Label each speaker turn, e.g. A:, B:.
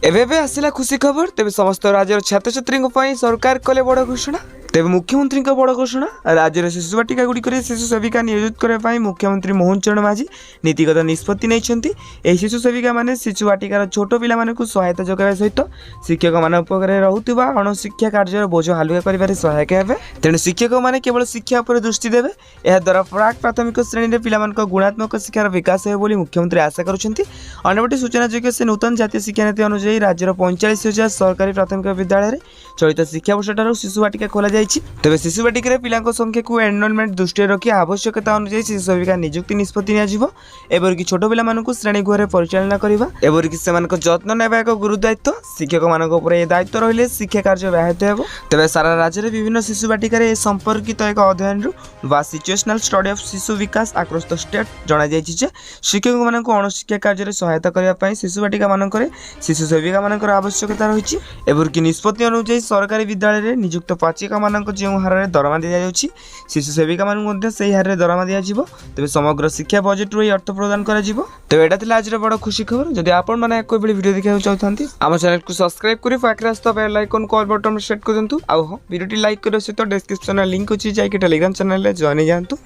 A: एबे आसला खुशी खबर तेज समस्त राज्यर छात्र छात्री सरकार कले बड़ घोषणा तेज मुख्यमंत्री बड़ घोषणा राज्यर शिशु बाटिका गुड़िक शिशु सेविका नियोजित करने मुख्यमंत्री मोहन चरण माझी नीतिगत निष्पत्ति नहीं। शिशु सेविका मैंने शिशु बाटिकार छोट पिला सहायता जगह सहित शिक्षक मान रोकवा अणशिक्षा कार्य बोझ हालुआ कर सहायक हे। तेणु शिक्षक मैंने केवल शिक्षा पर दृष्टि देवे यह द्वारा प्राक प्राथमिक श्रेणी में पिला गुणात्मक शिक्षार विकास हो मुख्यमंत्री आशा करुँच। अन्यपटे सूचना योग्य से नूतन जातीय शिक्षा नीति अनुसार राज्यर 45,000 सरकारी प्राथमिक विद्यालय में चलित शिक्षा वर्ष ठार शिशु बाटिका खोल तेज शिशु बाटिका पिला संख्या को एनरोलमेंट दृष्टि रखी आवश्यकता अनुसार शिशु सेविका नियुक्ति निष्पत्ति एवं छोट पिला श्रेणी गृह परिचालना करवा एवं जत्न नेबा एक गुरु दायित्व शिक्षक मान दायित्व रही शिक्षा कार्य व्याहत हो। तेज सारा राज्य में विभिन्न शिशु बाटिका संपर्कित एक अध्ययन सिचुएशनल स्टडी ऑफ शिशु विकास आक्रॉस द स्टेट जनाई शिक्षक मान अणशिक्षा कार्य सहायता करने शिशु बाटिका मान शिशु सेविका मान आवश्यकता रही एवं निष्पत्ति अनुसार सरकारी विद्यालय में नियुक्त पाचिका मान जो हारे दरमा दि जाऊँगी शिशु सेविका मान से हारे दरमा दिज्व तेज समग्र शिक्षा बजेट रू अर्थ प्रदान कर। तेज यहाँ आज बड़ खुशी खबर जदि आपण मैंने कोई वीडियो देखा चाहते आम चैनल को सब्सक्राइब कर पाखे आस बेल आइकन कॉल बटन सेट कर दिंतु। हाँ वीडियो लाइक करने सहित डिस्क्रिप्शन लिंक अच्छी जाकि टेलीग्राम चैनल जॉइन जातु।